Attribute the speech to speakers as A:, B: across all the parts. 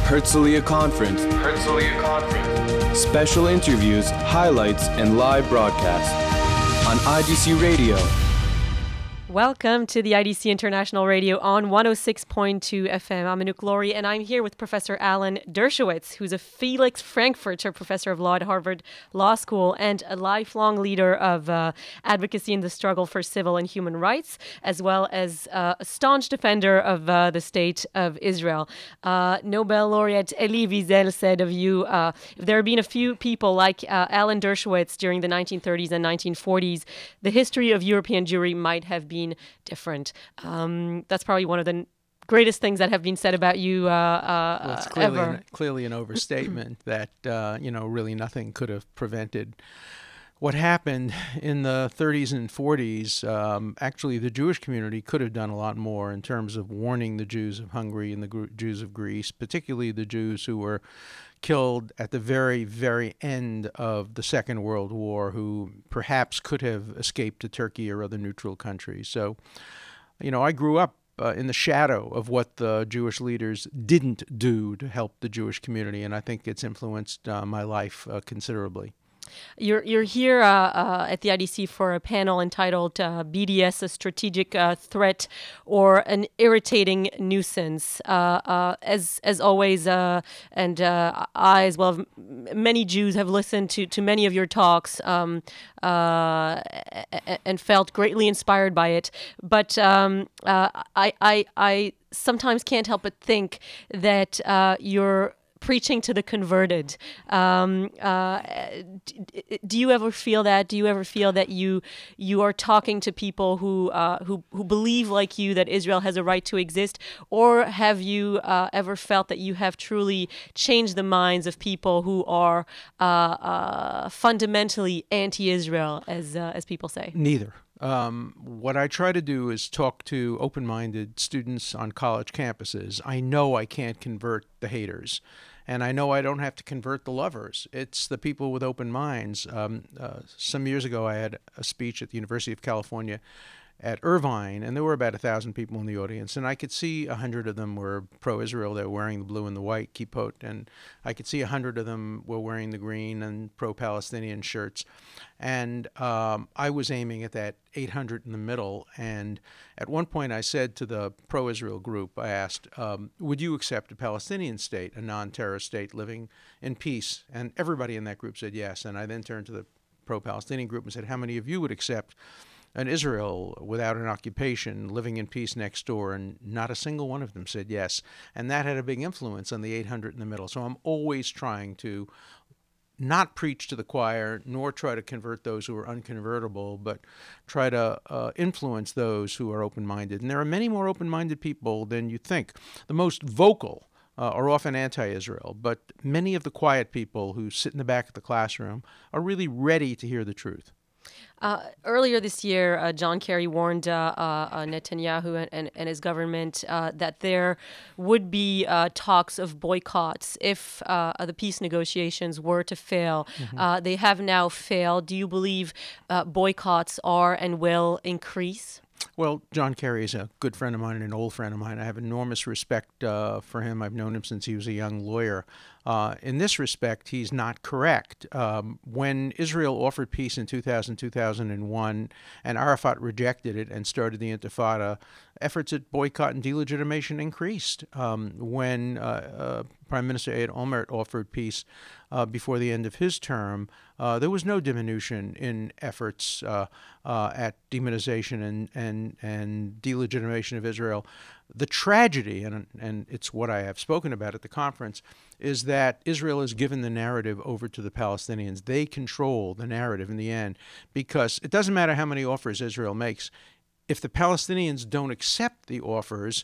A: Herzliya Conference. Special interviews, highlights, and live broadcasts on IDC Radio.
B: Welcome to the IDC International Radio on 106.2 FM. I'm Anouk, Lorie, and I'm here with Professor Alan Dershowitz, who's a Felix Frankfurter Professor of Law at Harvard Law School and a lifelong leader of advocacy in the struggle for civil and human rights, as well as a staunch defender of the state of Israel. Nobel Laureate Elie Wiesel said of you, if there had been a few people like Alan Dershowitz during the 1930s and 1940s, the history of European Jewry might have been different. That's probably one of the greatest things that have been said about you
C: well, it's
B: ever.
C: Clearly an overstatement that, really nothing could have prevented what happened in the 30s and 40s. Actually, the Jewish community could have done a lot more in terms of warning the Jews of Hungary and the Jews of Greece, particularly the Jews who were killed at the very, very end of the Second World War, who perhaps could have escaped to Turkey or other neutral countries. So, I grew up in the shadow of what the Jewish leaders didn't do to help the Jewish community, and I think it's influenced my life considerably.
B: You're here at the IDC for a panel entitled BDS, a Strategic Threat or an Irritating Nuisance. As always, and I, as well as many Jews, have listened to many of your talks and felt greatly inspired by it. But I sometimes can't help but think that you're preaching to the converted. Do you ever feel that? Do you ever feel that you are talking to people who believe like you that Israel has a right to exist, or have you ever felt that you have truly changed the minds of people who are fundamentally anti-Israel, as people say?
C: Neither. What I try to do is talk to open-minded students on college campuses. I know I can't convert the haters, and I know I don't have to convert the lovers. It's the people with open minds. Some years ago, I had a speech at the University of California at Irvine, and there were about 1,000 people in the audience, and I could see 100 of them were pro-Israel. They were wearing the blue and the white kippot, and I could see 100 of them were wearing the green and pro-Palestinian shirts. And I was aiming at that 800 in the middle, and at one point I said to the pro-Israel group, I asked, would you accept a Palestinian state, a non-terrorist state living in peace? And everybody in that group said yes. And I then turned to the pro-Palestinian group and said, how many of you would accept an Israel without an occupation, living in peace next door? And not a single one of them said yes. And that had a big influence on the 800 in the middle. So I'm always trying to not preach to the choir, nor try to convert those who are unconvertible, but try to influence those who are open-minded. And there are many more open-minded people than you think. The most vocal are often anti-Israel, but many of the quiet people who sit in the back of the classroom are really ready to hear the truth.
B: Earlier this year, John Kerry warned Netanyahu and his government that there would be talks of boycotts if the peace negotiations were to fail. Mm-hmm. They have now failed. Do you believe boycotts are and will increase?
C: Well, John Kerry is a good friend of mine and an old friend of mine. I have enormous respect for him. I've known him since he was a young lawyer. In this respect, he's not correct. When Israel offered peace in 2000, 2001, and Arafat rejected it and started the Intifada, efforts at boycott and delegitimation increased. When Prime Minister Ehud Olmert offered peace before the end of his term, there was no diminution in efforts at demonization and delegitimation of Israel. The tragedy, and it's what I have spoken about at the conference, is that Israel has given the narrative over to the Palestinians. They control the narrative in the end, because it doesn't matter how many offers Israel makes. If the Palestinians don't accept the offers,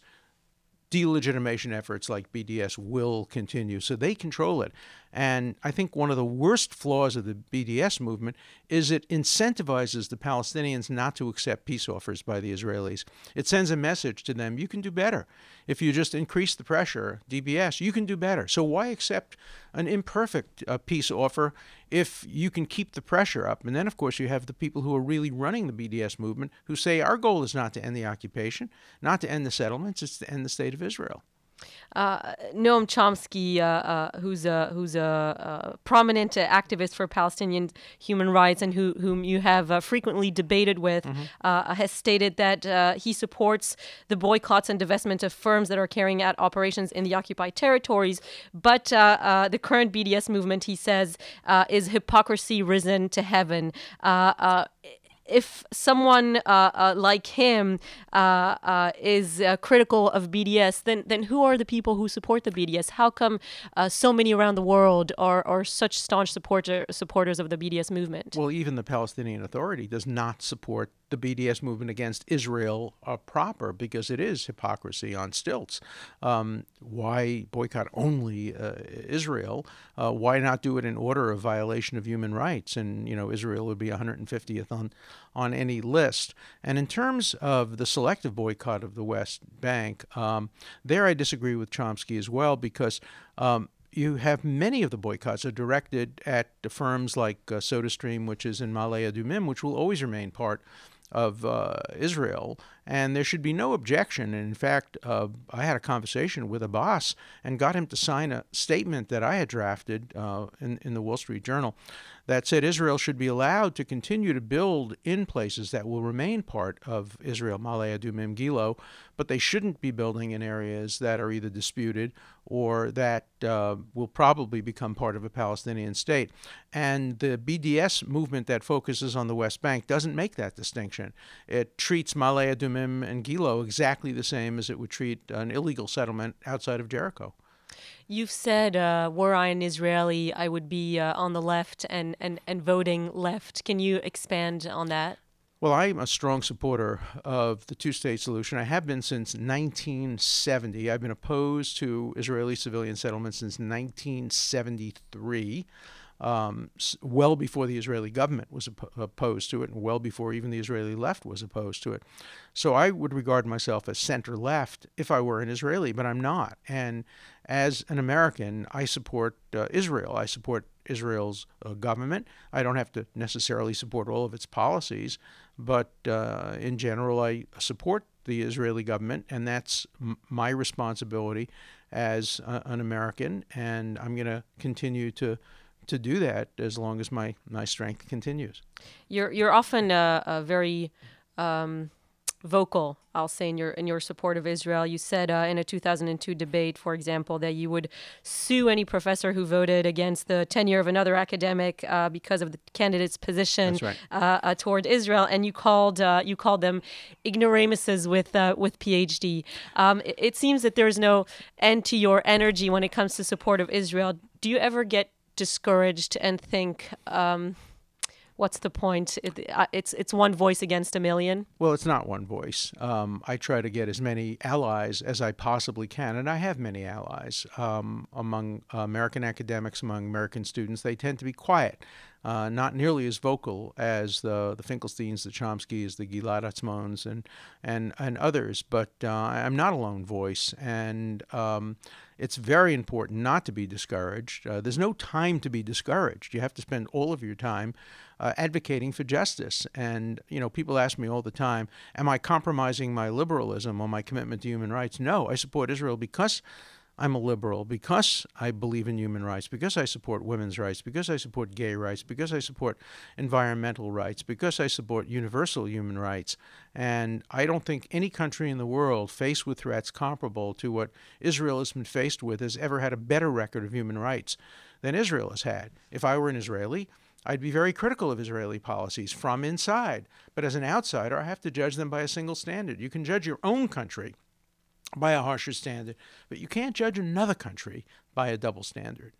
C: delegitimation efforts like BDS will continue. So they control it. And I think one of the worst flaws of the BDS movement is it incentivizes the Palestinians not to accept peace offers by the Israelis. It sends a message to them, you can do better. If you just increase the pressure, DBS, you can do better. So why accept an imperfect peace offer if you can keep the pressure up? And then, of course, you have the people who are really running the BDS movement who say our goal is not to end the occupation, not to end the settlements, it's to end the state of Israel.
B: Noam Chomsky, who's a prominent activist for Palestinian human rights and whom you have frequently debated with, has stated that he supports the boycotts and divestment of firms that are carrying out operations in the occupied territories. But the current BDS movement, he says, is hypocrisy risen to heaven. If someone like him is critical of BDS, then who are the people who support the BDS? How come so many around the world are such staunch supporters of the BDS movement?
C: Well, even the Palestinian Authority does not support the BDS movement against Israel proper, because it is hypocrisy on stilts. Why boycott only Israel? Why not do it in order of violation of human rights? And, Israel would be 150th on any list. And in terms of the selective boycott of the West Bank, there I disagree with Chomsky as well, because you have many of the boycotts are directed at the firms like SodaStream, which is in Ma'ale Adumim, which will always remain part of Israel, and there should be no objection. And in fact, I had a conversation with Abbas and got him to sign a statement that I had drafted in the Wall Street Journal that said Israel should be allowed to continue to build in places that will remain part of Israel, Ma'ale Adumim, Gilo, but they shouldn't be building in areas that are either disputed or that will probably become part of a Palestinian state. And the BDS movement that focuses on the West Bank doesn't make that distinction. It treats Ma'ale Adumim and Gilo exactly the same as it would treat an illegal settlement outside of Jericho.
B: You've said, were I an Israeli, I would be on the left and voting left. Can you expand on that?
C: Well, I'm a strong supporter of the two-state solution. I have been since 1970. I've been opposed to Israeli civilian settlements since 1973. Well before the Israeli government was opposed to it, and well before even the Israeli left was opposed to it. So I would regard myself as center-left if I were an Israeli, but I'm not. And as an American, I support Israel. I support Israel's government. I don't have to necessarily support all of its policies, but in general, I support the Israeli government, and that's my responsibility as an American, and I'm going to continue to do that as long as my strength continues. You're
B: often very vocal, I'll say, in your support of Israel. You said in a 2002 debate, for example, that you would sue any professor who voted against the tenure of another academic because of the candidate's position toward Israel, and you called them ignoramuses with PhD. It seems that there's no end to your energy when it comes to support of Israel. Do you ever get discouraged and think, what's the point? It's one voice against a million?
C: Well, it's not one voice. I try to get as many allies as I possibly can, and I have many allies among American academics, among American students. They tend to be quiet, not nearly as vocal as the Finkelsteins, the Chomskys, the Gilad Atzmons, and others. But I'm not a lone voice, and it's very important not to be discouraged. There's no time to be discouraged. You have to spend all of your time advocating for justice. And, people ask me all the time, am I compromising my liberalism or my commitment to human rights? No, I support Israel because I'm a liberal, because I believe in human rights, because I support women's rights, because I support gay rights, because I support environmental rights, because I support universal human rights. And I don't think any country in the world faced with threats comparable to what Israel has been faced with has ever had a better record of human rights than Israel has had. If I were an Israeli, I'd be very critical of Israeli policies from inside. But as an outsider, I have to judge them by a single standard. You can judge your own country by a harsher standard, but you can't judge another country by a double standard.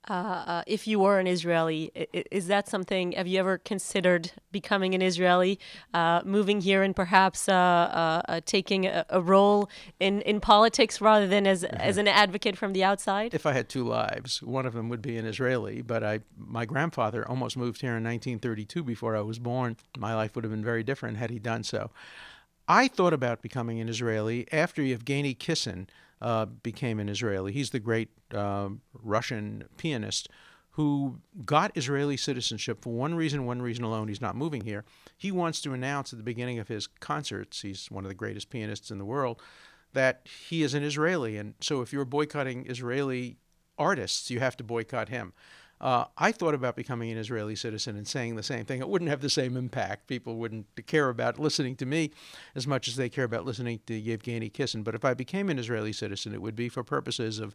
B: If you were an Israeli, is that something, have you ever considered becoming an Israeli, moving here and perhaps taking a role in politics rather than as an advocate from the outside?
C: If I had two lives, one of them would be an Israeli, but my grandfather almost moved here in 1932 before I was born. My life would have been very different had he done so. I thought about becoming an Israeli after Yevgeny Kissin became an Israeli. He's the great Russian pianist who got Israeli citizenship for one reason alone. He's not moving here. He wants to announce at the beginning of his concerts, he's one of the greatest pianists in the world, that he is an Israeli. And so if you're boycotting Israeli artists, you have to boycott him. I thought about becoming an Israeli citizen and saying the same thing. It wouldn't have the same impact. People wouldn't care about listening to me as much as they care about listening to Yevgeny Kissin. But if I became an Israeli citizen, it would be for purposes of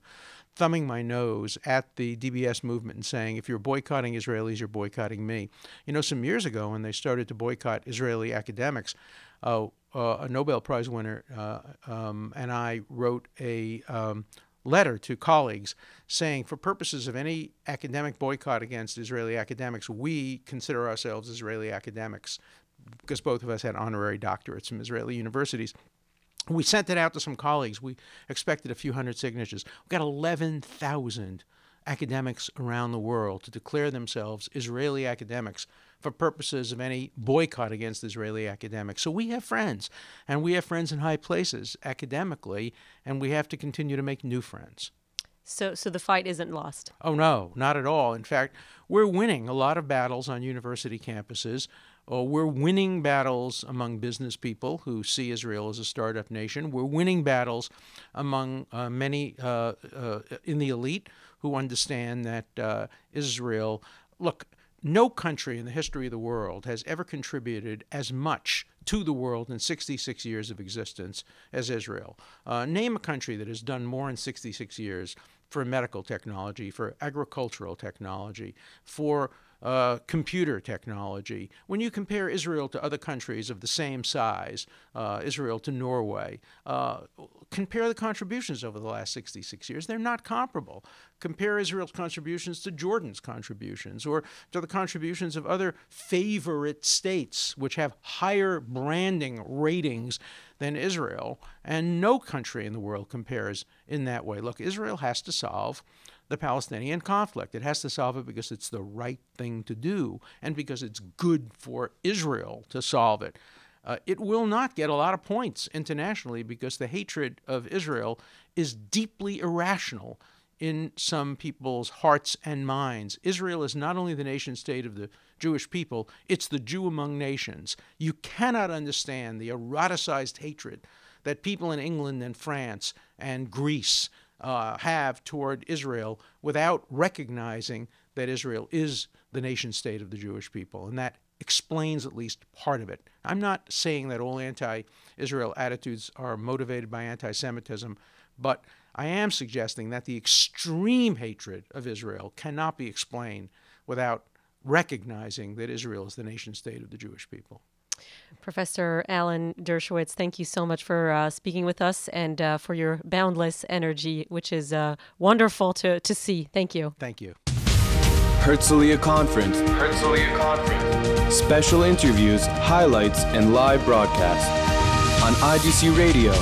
C: thumbing my nose at the DBS movement and saying, if you're boycotting Israelis, you're boycotting me. You know, some years ago when they started to boycott Israeli academics, a Nobel Prize winner and I wrote a letter to colleagues saying, for purposes of any academic boycott against Israeli academics, we consider ourselves Israeli academics, because both of us had honorary doctorates from Israeli universities. We sent it out to some colleagues. We expected a few hundred signatures. We got 11,000 academics around the world to declare themselves Israeli academics for purposes of any boycott against Israeli academics. So we have friends, and we have friends in high places academically, and we have to continue to make new friends.
B: So the fight isn't lost?
C: Oh, no, not at all. In fact, we're winning a lot of battles on university campuses. We're winning battles among business people who see Israel as a startup nation. We're winning battles among many in the elite who understand that Israel, look, no country in the history of the world has ever contributed as much to the world in 66 years of existence as Israel. Name a country that has done more in 66 years for medical technology, for agricultural technology, for computer technology. When you compare Israel to other countries of the same size, Israel to Norway, compare the contributions over the last 66 years. They're not comparable. Compare Israel's contributions to Jordan's contributions or to the contributions of other favorite states, which have higher branding ratings than Israel, and no country in the world compares in that way. Look, Israel has to solve the Palestinian conflict. It has to solve it because it's the right thing to do and because it's good for Israel to solve it. It will not get a lot of points internationally because the hatred of Israel is deeply irrational in some people's hearts and minds. Israel is not only the nation state of the Jewish people, it's the Jew among nations. You cannot understand the eroticized hatred that people in England and France and Greece have toward Israel without recognizing that Israel is the nation state of the Jewish people. And that explains at least part of it. I'm not saying that all anti-Israel attitudes are motivated by anti-Semitism, but I am suggesting that the extreme hatred of Israel cannot be explained without recognizing that Israel is the nation state of the Jewish people.
B: Professor Alan Dershowitz, thank you so much for speaking with us and for your boundless energy, which is wonderful to see. Thank you.
C: Thank you.
A: Herzliya Conference. Special interviews, highlights, and live broadcasts on IDC Radio